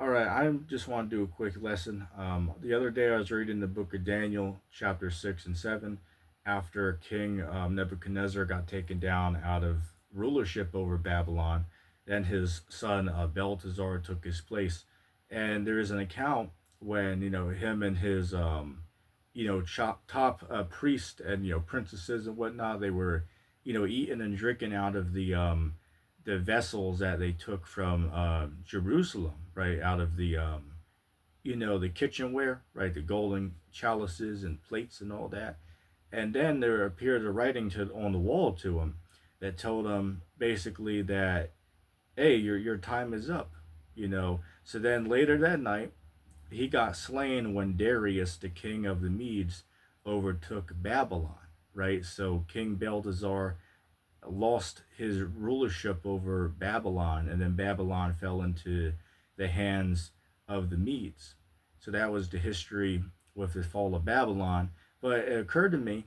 All right, I just want to do a quick lesson. The other day I was reading the book of Daniel, chapter 6 and 7, after King Nebuchadnezzar got taken down out of rulership over Babylon. Then his son Belteshazzar took his place. And there is an account when, him and his, top priest and, princesses and whatnot, they were, eating and drinking out of the vessels that they took from Jerusalem, right, out of the kitchenware, right, the golden chalices and plates and all that. And then there appeared a writing on the wall to him that told him basically that, hey, your time is up, you know. So then later that night, he got slain when Darius, the king of the Medes, overtook Babylon, right? So King Belteshazzar lost his rulership over Babylon, and then Babylon fell into the hands of the Medes. So that was the history with the fall of Babylon. But it occurred to me,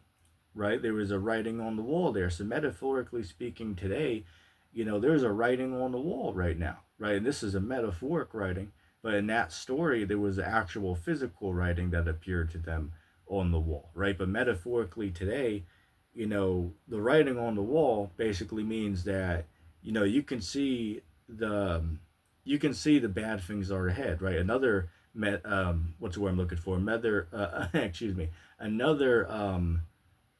right, there was a writing on the wall there. So metaphorically speaking, today, there's a writing on the wall right now, right? And this is a metaphoric writing, but in that story, there was actual physical writing that appeared to them on the wall, right? But metaphorically today, the writing on the wall basically means that, you can see the the bad things are ahead, right? Another what's the word I'm looking for? Another excuse me. Another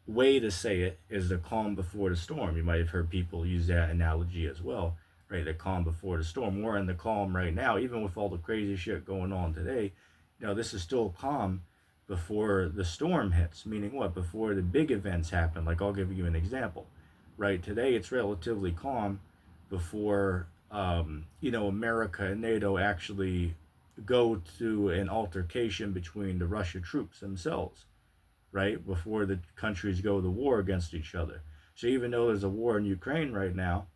way to say it is the calm before the storm. You might have heard people use that analogy as well, right? The calm before the storm. We're in the calm right now, even with all the crazy shit going on today. This is still calm before the storm hits, meaning what? Before the big events happen. Like, I'll give you an example, right? Today it's relatively calm before, America and NATO actually go to an altercation between the Russian troops themselves, right? Before the countries go to war against each other. So even though there's a war in Ukraine right now,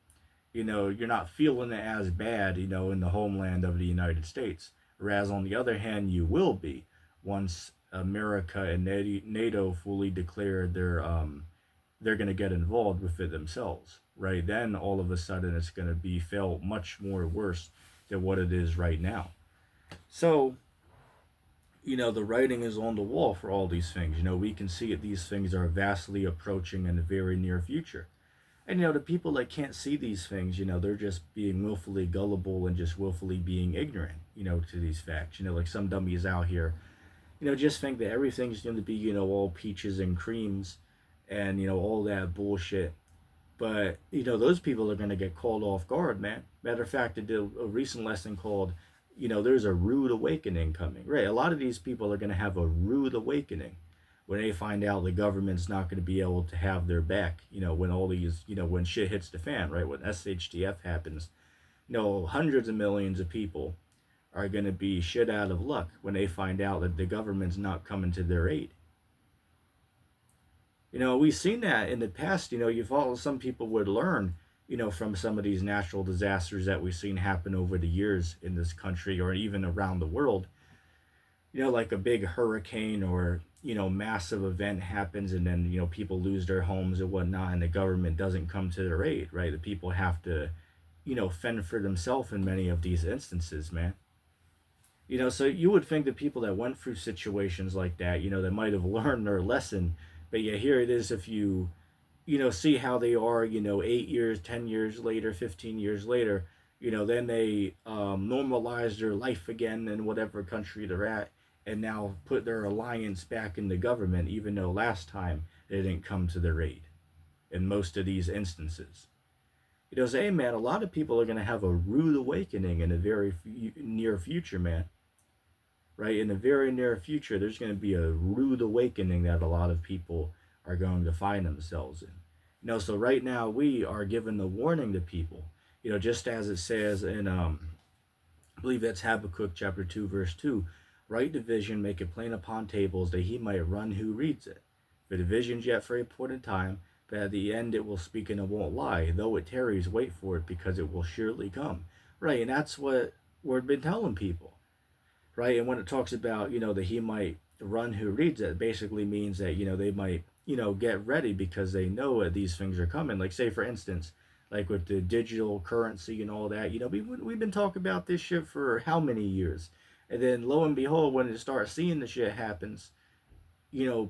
you're not feeling it as bad, in the homeland of the United States. Whereas on the other hand, you will be once America and NATO fully declare they're going to get involved with it themselves, right? Then all of a sudden it's going to be felt much more worse than what it is right now. So, the writing is on the wall for all these things. We can see that these things are vastly approaching in the very near future. And the people that can't see these things, they're just being willfully gullible and just willfully being ignorant, to these facts. Like some dummies out here, just think that everything's going to be, all peaches and creams and, all that bullshit. But, those people are going to get called off guard, man. Matter of fact, I did a recent lesson called, there's a rude awakening coming. Right. A lot of these people are going to have a rude awakening when they find out the government's not going to be able to have their back, when all these, when shit hits the fan, right? When SHTF happens, hundreds of millions of people are going to be shit out of luck when they find out that the government's not coming to their aid. We've seen that in the past. Some people would learn, from some of these natural disasters that we've seen happen over the years in this country or even around the world. Like a big hurricane or, massive event happens and then, people lose their homes and whatnot and the government doesn't come to their aid, right? The people have to, fend for themselves in many of these instances, man. So you would think that people that went through situations like that, they might have learned their lesson. But yeah, here it is if you, see how they are, 8 years, 10 years later, 15 years later, then they normalize their life again in whatever country they're at and now put their alliance back in the government, even though last time they didn't come to their aid in most of these instances. Say, hey, man, a lot of people are going to have a rude awakening in the very near future, man. Right? In the very near future, there's going to be a rude awakening that a lot of people are going to find themselves in. So right now we are given the warning to people, just as it says in, I believe that's Habakkuk chapter 2, verse 2, write the vision, make it plain upon tables, that he might run who reads it. For the vision's yet for a appointed time, but at the end it will speak and it won't lie. Though it tarries, wait for it, because it will surely come. Right, and that's what we've been telling people. Right, and when it talks about, that he might run who reads it, basically means that, they might, get ready because they know that these things are coming. Like, say, for instance, like with the digital currency and all that. We've been talking about this shit for how many years, and then lo and behold, when it starts seeing the shit happens,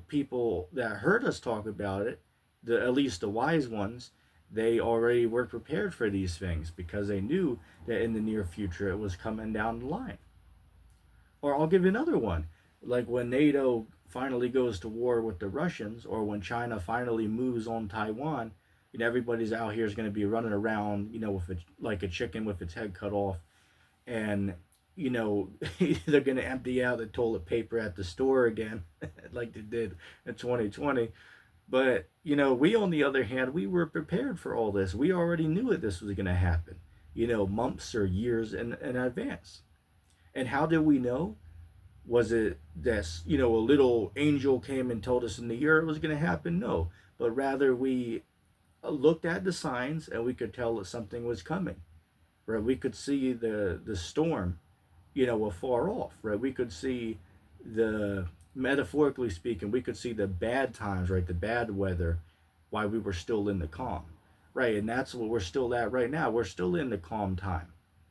people that heard us talk about it, at least the wise ones, they already were prepared for these things because they knew that in the near future it was coming down the line. Or I'll give you another one. Like when NATO finally goes to war with the Russians, or when China finally moves on Taiwan, everybody's out here is going to be running around, with like a chicken with its head cut off, and you know they're going to empty out the toilet paper at the store again, like they did in 2020. But we on the other hand, we were prepared for all this. We already knew that this was going to happen, months or years in advance. And how did we know? Was it that a little angel came and told us in the year it was going to happen? No, but rather we looked at the signs and we could tell that something was coming. Right, we could see the storm, afar off. Right, we could see the metaphorically speaking, we could see the bad times, right, the bad weather, while we were still in the calm. Right, and that's what we're still at right now. We're still in the calm time.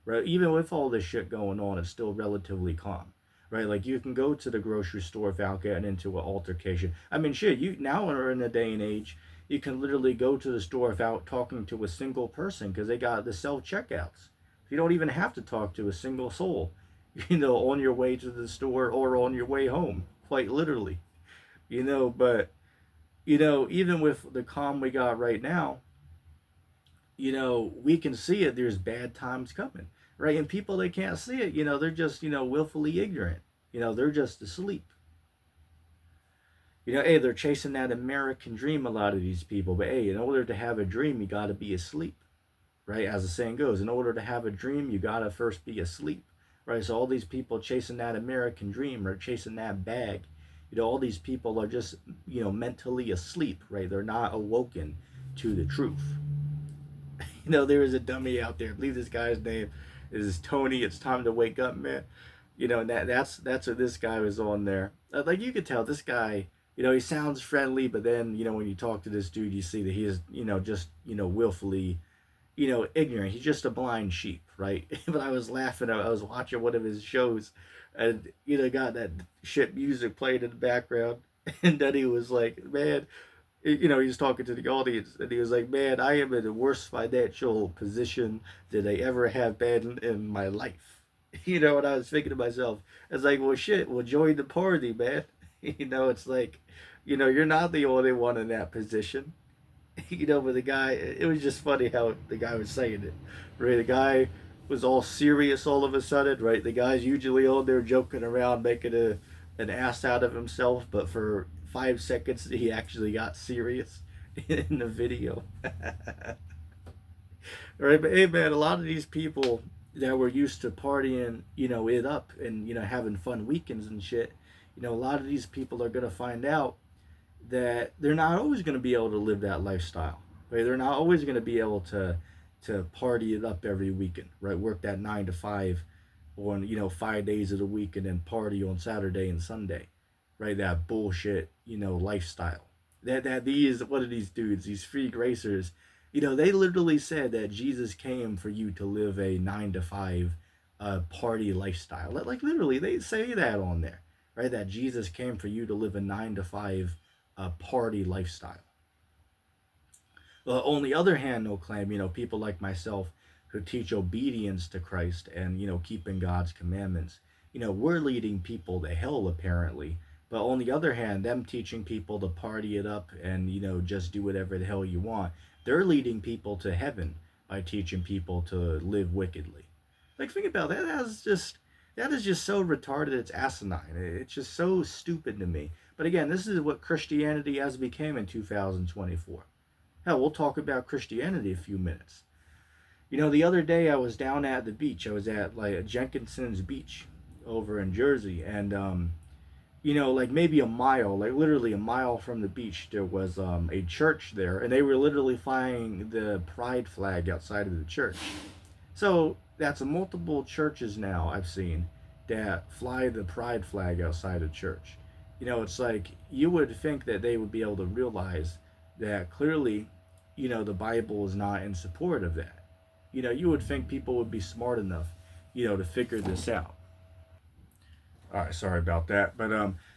Right, even with all this shit going on, it's still relatively calm. Right, like you can go to the grocery store without getting into an altercation. I mean, shit, you now are in a day and age you can literally go to the store without talking to a single person because they got the self checkouts. You don't even have to talk to a single soul, on your way to the store or on your way home, quite literally. But even with the calm we got right now, we can see it. There's bad times coming, right? And people they can't see it, they're just willfully ignorant. They're just asleep. Hey, they're chasing that American dream, a lot of these people. But hey, in order to have a dream, you got to be asleep, right? As the saying goes, in order to have a dream, you got to first be asleep, right? So all these people chasing that American dream or chasing that bag, all these people are just, mentally asleep, right? They're not awoken to the truth. There is a dummy out there. I believe this guy's name is Tony. It's time to wake up, man. That's what this guy was on there. Like you could tell this guy, he sounds friendly, but then, when you talk to this dude, you see that he is, just, willfully, ignorant. He's just a blind sheep, right? But I was laughing. I was watching one of his shows and, got that shit music played in the background. And then he was like, man, he was talking to the audience and he was like, man, I am in the worst financial position that I ever have been in my life. And I was thinking to myself, I was like, well, shit, well, join the party, man. It's like, you're not the only one in that position. But the guy, it was just funny how the guy was saying it. Right? The guy was all serious all of a sudden, right? The guy's usually on there joking around, making an ass out of himself, but for 5 seconds, he actually got serious in the video. Right? But hey, man, a lot of these people that were used to partying, it up and, having fun weekends and shit, a lot of these people are going to find out that they're not always going to be able to live that lifestyle, right? They're not always going to be able to party it up every weekend, right? Work that 9 to 5 on 5 days of the week and then party on Saturday and Sunday, right? That bullshit lifestyle. That these what are these dudes? These free gracers, they literally said that Jesus came for you to live a 9 to 5 party lifestyle. Like literally, they say that on there, right? That Jesus came for you to live a 9 to 5 party lifestyle. On the other hand, no claim, people like myself who teach obedience to Christ and, keeping God's commandments, we're leading people to hell apparently. But on the other hand, them teaching people to party it up and, just do whatever the hell you want, they're leading people to heaven by teaching people to live wickedly. Like, think about that. That is just so retarded, it's asinine. It's just so stupid to me. But again, this is what Christianity has become in 2024. Hell, we'll talk about Christianity a few minutes. The other day I was down at the beach. I was at like Jenkinson's Beach over in Jersey. And, like maybe a mile, like literally a mile from the beach, there was a church there. And they were literally flying the pride flag outside of the church. So that's multiple churches now I've seen that fly the pride flag outside of church. It's like you would think that they would be able to realize that clearly, the Bible is not in support of that. You would think people would be smart enough, to figure this out. All right, sorry about that. But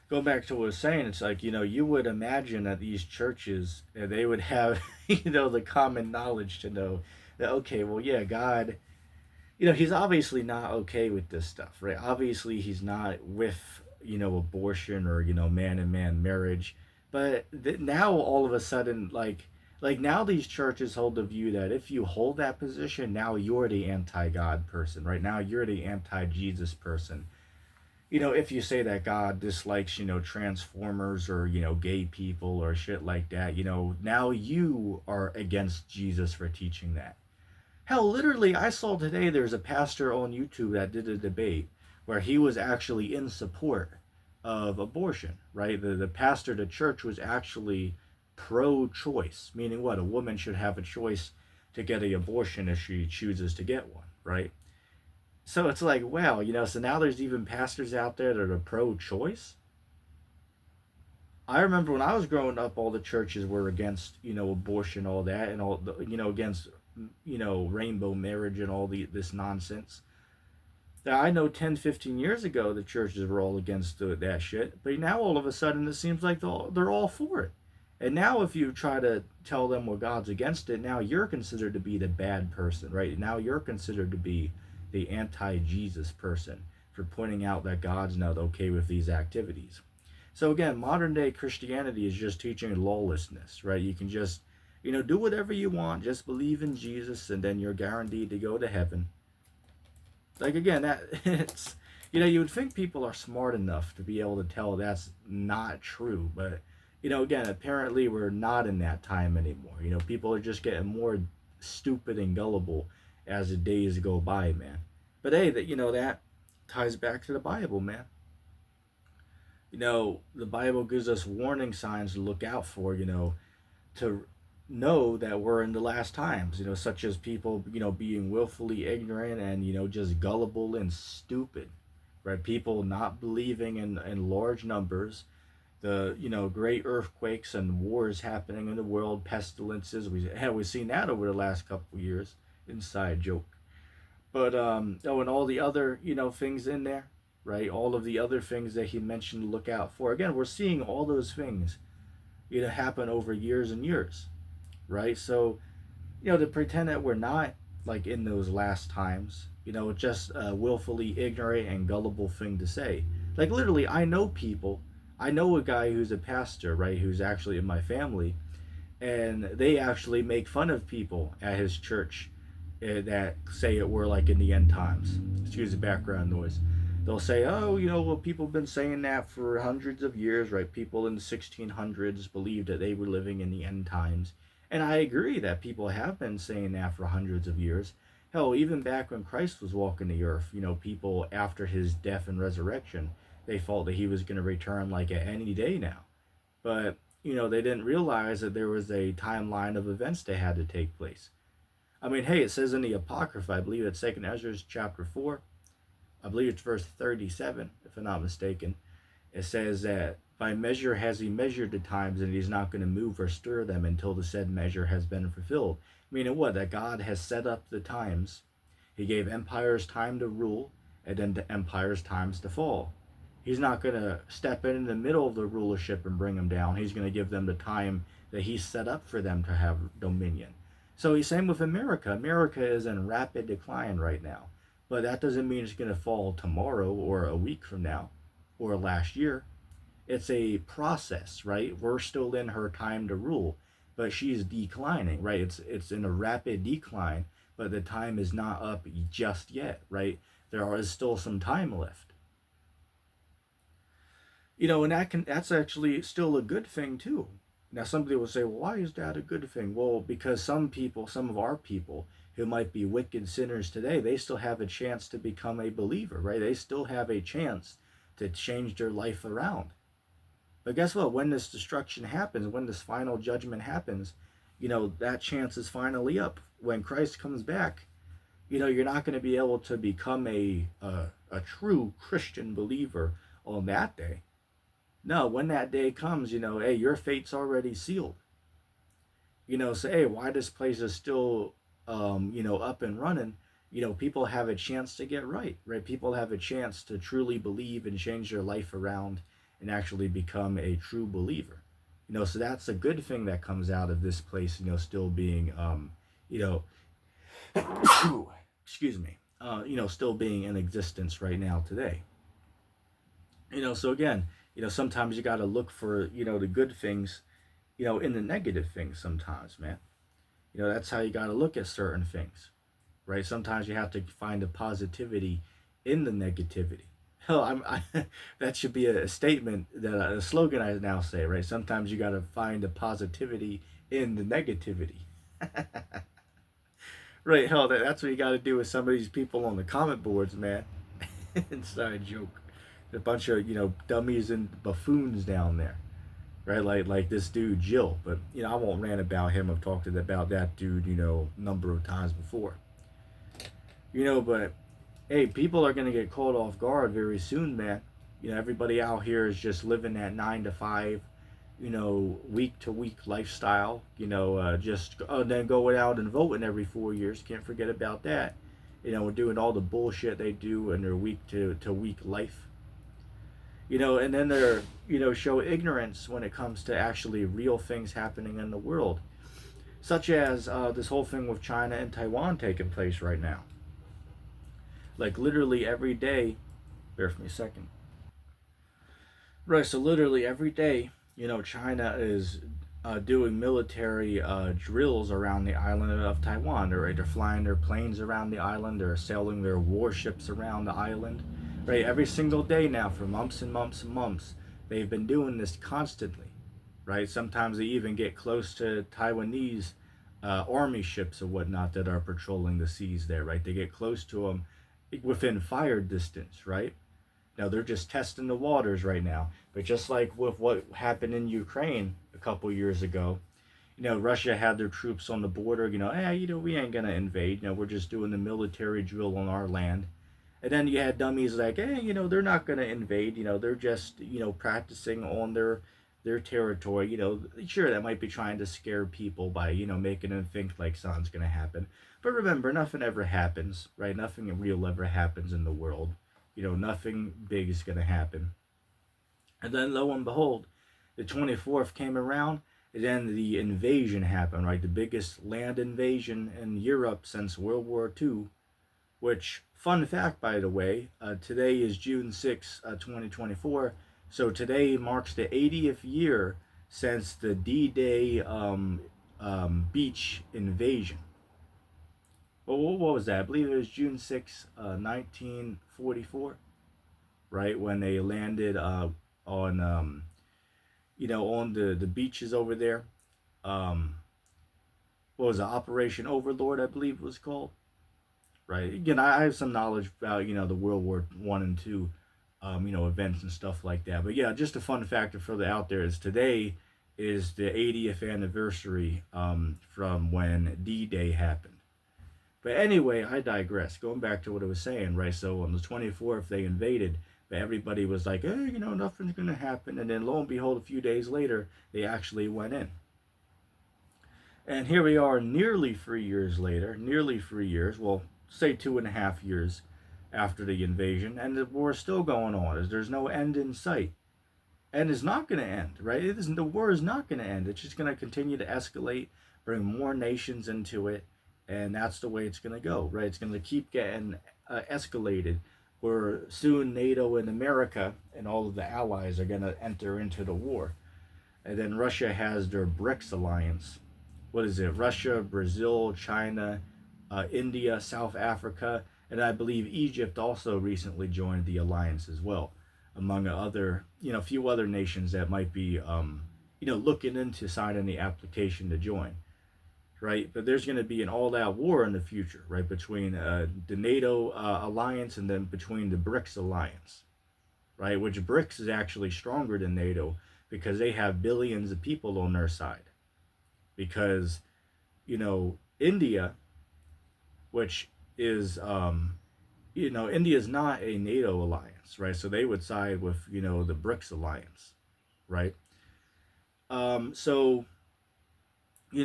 going back to what I was saying, it's like, you would imagine that these churches, they would have, the common knowledge to know that, okay, well, yeah, God, he's obviously not okay with this stuff, right? Obviously, he's not with, abortion or, man and man marriage. But now all of a sudden, like now these churches hold the view that if you hold that position, now you're the anti-God person, right? Now you're the anti-Jesus person. If you say that God dislikes, Transformers or, gay people or shit like that, now you are against Jesus for teaching that. Hell, literally, I saw today there's a pastor on YouTube that did a debate where he was actually in support of abortion, right? The pastor of the church was actually pro choice, meaning what? A woman should have a choice to get an abortion if she chooses to get one, right? So it's like, wow, so now there's even pastors out there that are pro choice. I remember when I was growing up, all the churches were against, abortion, all that, and all the, against, rainbow marriage and all this nonsense. Now, I know 10, 15 years ago, the churches were all against that shit, but now all of a sudden it seems like they're all for it. And now if you try to tell them, well, God's against it, now you're considered to be the bad person, right? Now you're considered to be the anti-Jesus person for pointing out that God's not okay with these activities. So again, modern day Christianity is just teaching lawlessness, right? You can just, do whatever you want, just believe in Jesus, and then you're guaranteed to go to heaven. Like again, that it's, you would think people are smart enough to be able to tell that's not true, but again, apparently we're not in that time anymore. People are just getting more stupid and gullible as the days go by, man. But hey, that ties back to the Bible, man. The Bible gives us warning signs to look out for, to know that we're in the last times, such as people, being willfully ignorant and, just gullible and stupid, right? People not believing in large numbers, the, great earthquakes and wars happening in the world, pestilences. We've seen that over the last couple of years. Inside joke. But, and all the other, things in there, right? All of the other things that he mentioned to look out for. Again, we're seeing all those things, happen over years and years, right? So, to pretend that we're not like in those last times, just a willfully ignorant and gullible thing to say. Like literally, I know a guy who's a pastor, right? Who's actually in my family, and they actually make fun of people at his church that say it we're like in the end times. Excuse the background noise. They'll say, oh, well, people have been saying that for hundreds of years, right? People in the 1600s believed that they were living in the end times. And I agree that people have been saying that for hundreds of years. Hell, even back when Christ was walking the earth, people after his death and resurrection, they thought that he was going to return like at any day now. But, they didn't realize that there was a timeline of events that had to take place. I mean, hey, it says in the Apocrypha, I believe it's 2nd Ezra chapter 4, I believe it's verse 37, if I'm not mistaken. It says that by measure has he measured the times, and he's not going to move or stir them until the said measure has been fulfilled. Meaning what? That God has set up the times. He gave empires time to rule, and then to empires times to fall. He's not going to step in the middle of the rulership and bring them down. He's going to give them the time that he set up for them to have dominion. So he's saying with America. America is in rapid decline right now. But that doesn't mean it's going to fall tomorrow or a week from now or last year. It's a process, right? We're still in her time to rule, but she's declining, right? It's in a rapid decline, but the time is not up just yet, right? There is still some time left. And that's actually still a good thing too. Now somebody will say, well, why is that a good thing? Well, because some of our people who might be wicked sinners today, they still have a chance to become a believer, right? They still have a chance to change their life around. But guess what? When this destruction happens, when this final judgment happens, that chance is finally up. When Christ comes back, you're not going to be able to become a true Christian believer on that day. No, when that day comes, hey, your fate's already sealed. say, hey, why this place is still, up and running. People have a chance to get right, right? People have a chance to truly believe and change their life around and actually become a true believer. So that's a good thing that comes out of this place, still being, you know, excuse me, still being in existence right now today. So again, sometimes you got to look for, the good things, in the negative things sometimes, man. That's how you got to look at certain things, right? Sometimes you have to find the positivity in the negativity. Hell, that should be a statement, that a slogan I now say, right? Sometimes you got to find the positivity in the negativity. Right, hell, that's what you got to do with some of these people on the comment boards, man. Inside joke. A bunch of, dummies and buffoons down there, right? Like this dude Jill, but I won't rant about him. I've talked about that dude, a number of times before. But hey, people are gonna get caught off guard very soon, man. Everybody out here is just living that 9 to 5, week to week lifestyle. Just then going out and voting every 4 years. Can't forget about that. Doing all the bullshit they do in their week to week life. And then they're, show ignorance when it comes to actually real things happening in the world, such as this whole thing with China and Taiwan taking place right now. Like literally every day, bear with me a second. Right, so literally every day, China is doing military drills around the island of Taiwan. They're flying their planes around the island. They're sailing their warships around the island. Right, every single day now for months and months and months, they've been doing this constantly. Right, sometimes they even get close to Taiwanese army ships or whatnot that are patrolling the seas there. Right, they get close to them within fire distance. Right. Now they're just testing the waters right now. But just like with what happened in Ukraine a couple years ago, Russia had their troops on the border. Hey, we ain't gonna invade. We're just doing the military drill on our land. And then you had dummies like, hey, they're not gonna invade. They're just practicing on their territory. Sure, that might be trying to scare people by making them think like something's gonna happen. But remember, nothing ever happens, right? Nothing real ever happens in the world. Nothing big is going to happen. And then lo and behold, the 24th came around, and then the invasion happened, right? The biggest land invasion in Europe since World War II, which, fun fact, by the way, today is June 6, 2024. So today marks the 80th year since the D-Day beach invasion. Well, what was that? I believe it was June 6, 1944, right? When they landed on, on the beaches over there. What was it? Operation Overlord, I believe it was called. Right. Again, I have some knowledge about, the World War One and Two, events and stuff like that. But yeah, just a fun factor for the out there is today is the 80th anniversary from when D-Day happened. But anyway, I digress. Going back to what I was saying, right? So on the 24th, they invaded, but everybody was like, hey, nothing's going to happen. And then lo and behold, a few days later, they actually went in. And here we are nearly 3 years later, nearly 3 years, well, say 2.5 years after the invasion, and the war is still going on. There's no end in sight. And it's not going to end, right? The war is not going to end. It's just going to continue to escalate, bring more nations into it, and that's the way it's going to go, right? It's going to keep getting escalated, where soon NATO and America and all of the allies are going to enter into the war. And then Russia has their BRICS alliance. What is it? Russia, Brazil, China, India, South Africa, and I believe Egypt also recently joined the alliance as well, among other, a few other nations that might be, looking into signing the application to join. Right, but there's going to be an all-out war in the future, right, between the NATO alliance and then between the BRICS alliance, right, which BRICS is actually stronger than NATO because they have billions of people on their side. Because, India, which is, India is not a NATO alliance, right, so they would side with, the BRICS alliance, right, so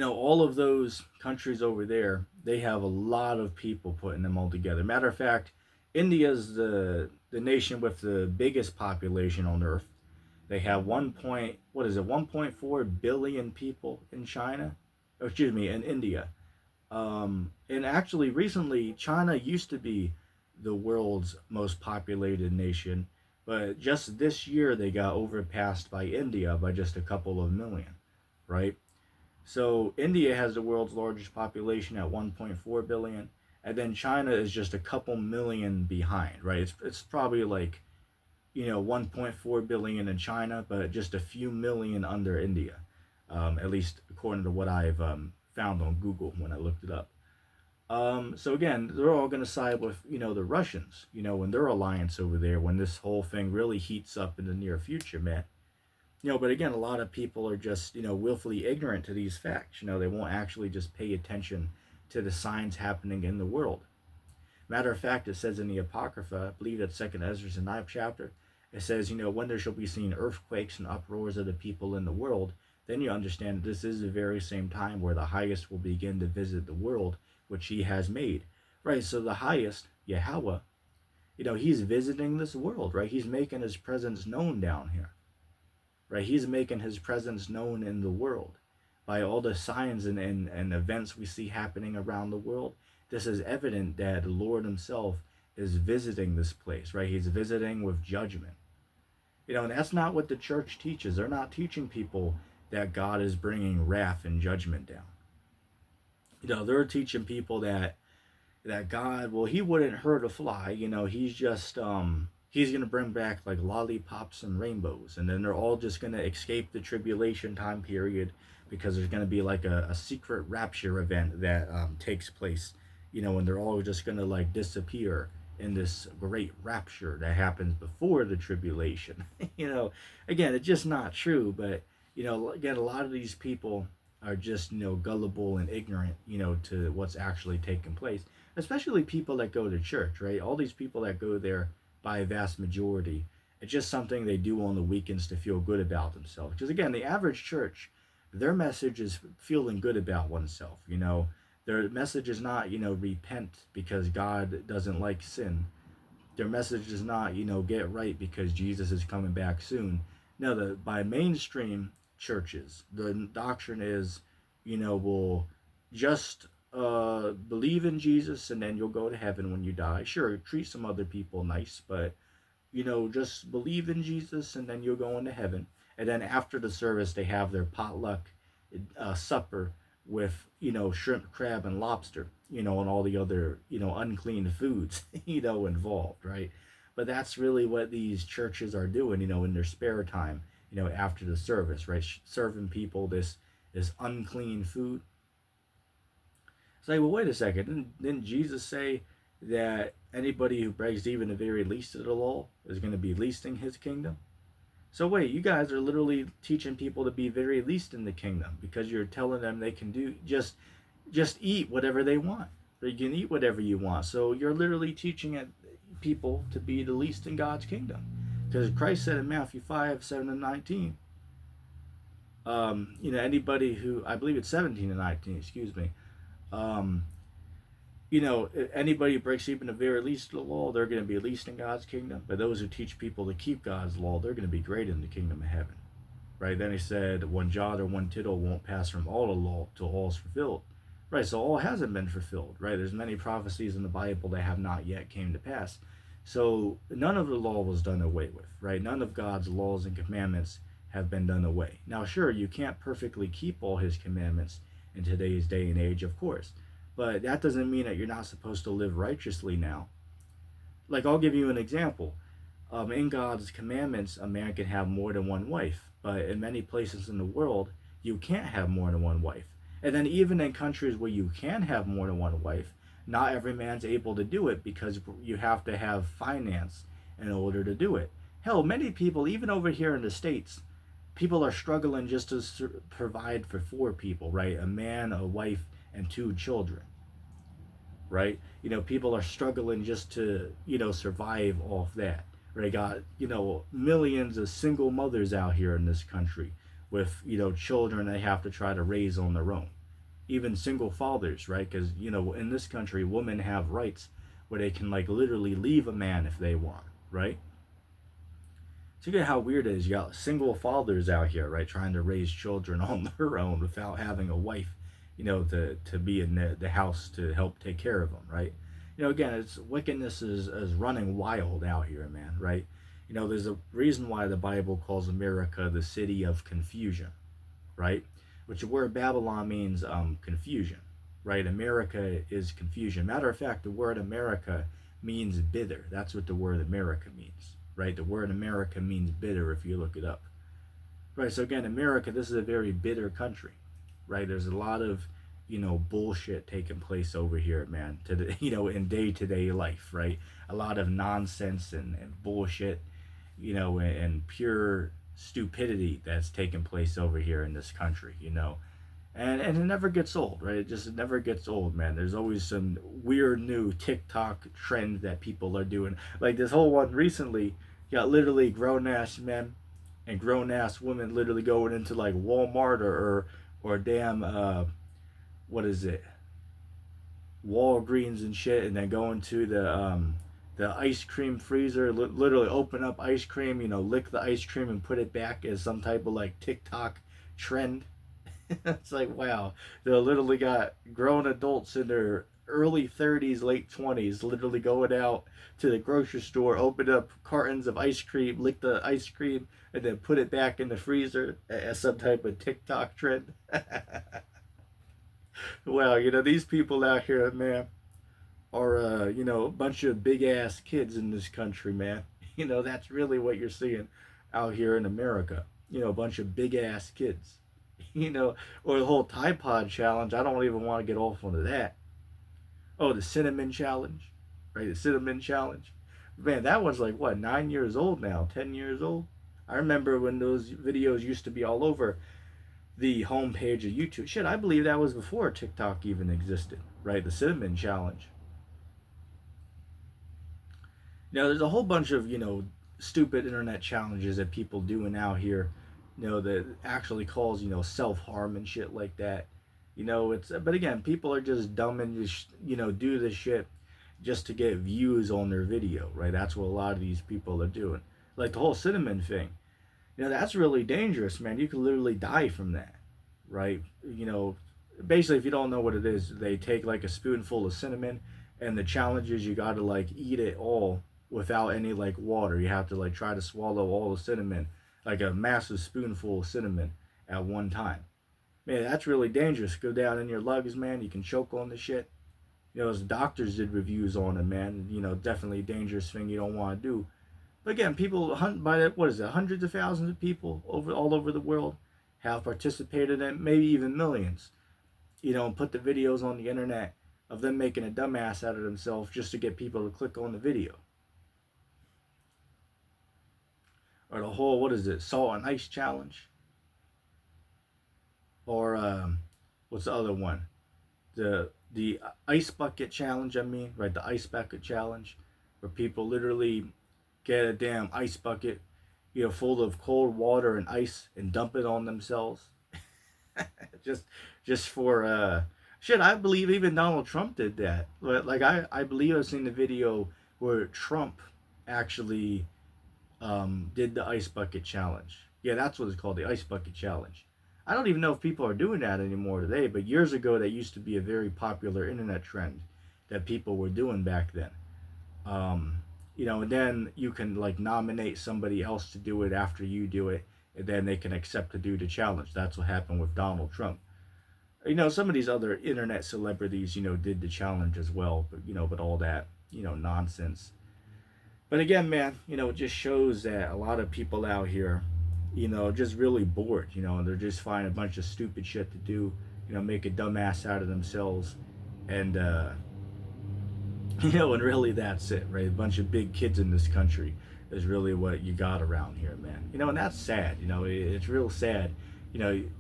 all of those countries over there, they have a lot of people putting them all together. Matter of fact, India's the nation with the biggest population on earth. They have 1.4 billion people in China, or excuse me, in India. And actually, recently, China used to be the world's most populated nation, but just this year they got overpassed by India by just a couple of million, right? So India has the world's largest population at 1.4 billion, and then China is just a couple million behind, right? It's probably like 1.4 billion in China, but just a few million under India, at least according to what I've found on Google when I looked it up. So again, they're all going to side with the Russians, when their alliance over there, when this whole thing really heats up in the near future, man. But again, a lot of people are just willfully ignorant to these facts. They won't actually just pay attention to the signs happening in the world. Matter of fact, it says in the Apocrypha, I believe that's Second Ezra, the ninth chapter. It says, when there shall be seen earthquakes and uproars of the people in the world, then you understand that this is the very same time where the highest will begin to visit the world which he has made. Right, so the highest, Yahweh, he's visiting this world, right? He's making his presence known down here. Right? He's making his presence known in the world by all the signs and events we see happening around the world. This is evident that the Lord himself is visiting this place, right? He's visiting with judgment. And that's not what the church teaches. They're not teaching people that God is bringing wrath and judgment down. They're teaching people that God, well, he wouldn't hurt a fly. He's just he's going to bring back like lollipops and rainbows, and then they're all just going to escape the tribulation time period because there's going to be like a secret rapture event that takes place, and they're all just going to like disappear in this great rapture that happens before the tribulation. Again, it's just not true, but again, a lot of these people are just gullible and ignorant to what's actually taking place, especially people that go to church, right? All these people that go there, by a vast majority, it's just something they do on the weekends to feel good about themselves. Because again, the average church, their message is feeling good about oneself. Their message is not repent because God doesn't like sin. Their message is not get right because Jesus is coming back soon. No, by mainstream churches, the doctrine is will just believe in Jesus and then you'll go to heaven when you die. Sure, treat some other people nice, but just believe in Jesus and then you'll go into heaven. And then after the service, they have their potluck supper with shrimp, crab, and lobster, and all the other unclean foods involved, right? But that's really what these churches are doing, in their spare time, after the service, right? Serving people this unclean food. Say, well, wait a second. Didn't Jesus say that anybody who breaks even the very least of the law is going to be least in his kingdom? So wait, you guys are literally teaching people to be very least in the kingdom because you're telling them they can do just eat whatever they want. Or you can eat whatever you want. So you're literally teaching people to be the least in God's kingdom. Because Christ said in Matthew 5, 7 and 19, anybody who, I believe it's 17 and 19, excuse me, anybody who breaks even the very least of the law, they're going to be least in God's kingdom. But those who teach people to keep God's law, they're going to be great in the kingdom of heaven. Right? Then he said, one jot or one tittle won't pass from all the law till all is fulfilled. Right? So all hasn't been fulfilled. Right? There's many prophecies in the Bible that have not yet came to pass. So none of the law was done away with. Right? None of God's laws and commandments have been done away. Now, sure, you can't perfectly keep all his commandments in today's day and age, of course. But that doesn't mean that you're not supposed to live righteously now. Like, I'll give you an example. In God's commandments, a man can have more than one wife. But in many places in the world, you can't have more than one wife. And then even in countries where you can have more than one wife, not every man's able to do it because you have to have finance in order to do it. Hell, many people, even over here in the States, people are struggling just to provide for 4 people, right? A man, a wife, and 2 children, right? People are struggling just to, survive off that. Right? Got, millions of single mothers out here in this country with, children they have to try to raise on their own. even single fathers, right? Because, in this country, women have rights where they can, like, literally leave a man if they want, right? So you get how weird it is. You got single fathers out here, right, trying to raise children on their own without having a wife, to be in the house to help take care of them, right? Again, it's wickedness is running wild out here, man, right? There's a reason why the Bible calls America the city of confusion, right? Which the word Babylon means confusion, right? America is confusion. Matter of fact, the word America means bitter. That's what the word America means, right? The word America means bitter if you look it up, right? So again, America, this is a very bitter country, right? There's a lot of bullshit taking place over here, man, to the, in day-to-day life, right? A lot of nonsense and bullshit, and pure stupidity that's taking place over here in this country, and it never gets old, right? It never gets old, man. There's always some weird new TikTok trend that people are doing, like this whole one recently. You got literally grown-ass men and grown-ass women literally going into like Walmart or damn what is it, Walgreens and shit, and then go into the ice cream freezer, literally open up ice cream, lick the ice cream and put it back as some type of like TikTok trend. It's like, wow, they literally got grown adults in their early 30s, late 20s, literally going out to the grocery store, open up cartons of ice cream, lick the ice cream, and then put it back in the freezer as some type of TikTok trend. Well, these people out here, man, are, a bunch of big ass kids in this country, man. That's really what you're seeing out here in America. A bunch of big ass kids. Or the whole Tide Pod challenge. I don't even want to get off onto that. Oh, the cinnamon challenge, right? The cinnamon challenge. Man, that was like, what, 9 years old now, 10 years old? I remember when those videos used to be all over the homepage of YouTube. Shit, I believe that was before TikTok even existed, right? The cinnamon challenge. There's a whole bunch of, stupid internet challenges that people doing out here, that actually calls, self-harm and shit like that. But again, people are just dumb and just, do this shit just to get views on their video, right? That's what a lot of these people are doing. Like the whole cinnamon thing. That's really dangerous, man. You could literally die from that, right? Basically, if you don't know what it is, they take like a spoonful of cinnamon, and the challenge is you got to like eat it all without any like water. You have to like try to swallow all the cinnamon, like a massive spoonful of cinnamon at one time. Man, that's really dangerous. Go down in your lungs, man. You can choke on the shit. As doctors did reviews on it, man. Definitely a dangerous thing you don't want to do. But again, people hunt by that. What is it? Hundreds of thousands of people all over the world have participated in, maybe even millions. And put the videos on the internet of them making a dumbass out of themselves just to get people to click on the video. Or the whole, what is it, salt and ice challenge? Or what's the other one? The ice bucket challenge, right? The ice bucket challenge, where people literally get a damn ice bucket, full of cold water and ice and dump it on themselves. just for shit. I believe even Donald Trump did that. Like I believe I've seen the video where Trump actually did the ice bucket challenge. Yeah, that's what it's called, the ice bucket challenge. I don't even know if people are doing that anymore today, but years ago that used to be a very popular internet trend that people were doing back then. And then you can like nominate somebody else to do it after you do it, and then they can accept to do the challenge. That's what happened with Donald Trump. Some of these other internet celebrities, did the challenge as well, but all that, nonsense. But again, man, it just shows that a lot of people out here, just really bored, and they're just finding a bunch of stupid shit to do, make a dumbass out of themselves, and and really that's it, right? A bunch of big kids in this country is really what you got around here, man. And that's sad. It's real sad.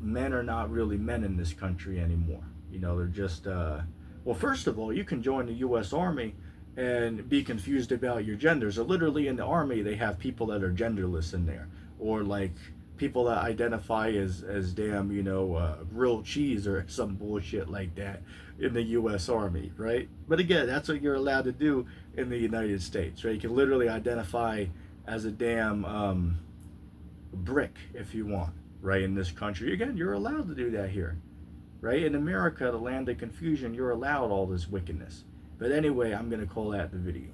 Men are not really men in this country anymore. They're just well, first of all, you can join the U.S. Army and be confused about your gender. So literally in the Army, they have people that are genderless in there, or like people that identify as damn, grilled cheese or some bullshit like that in the U.S. Army, right? But again, that's what you're allowed to do in the United States, right? You can literally identify as a damn brick if you want, right? In this country, again, you're allowed to do that here, right? In America, the land of confusion, you're allowed all this wickedness. But anyway, I'm gonna call that the video.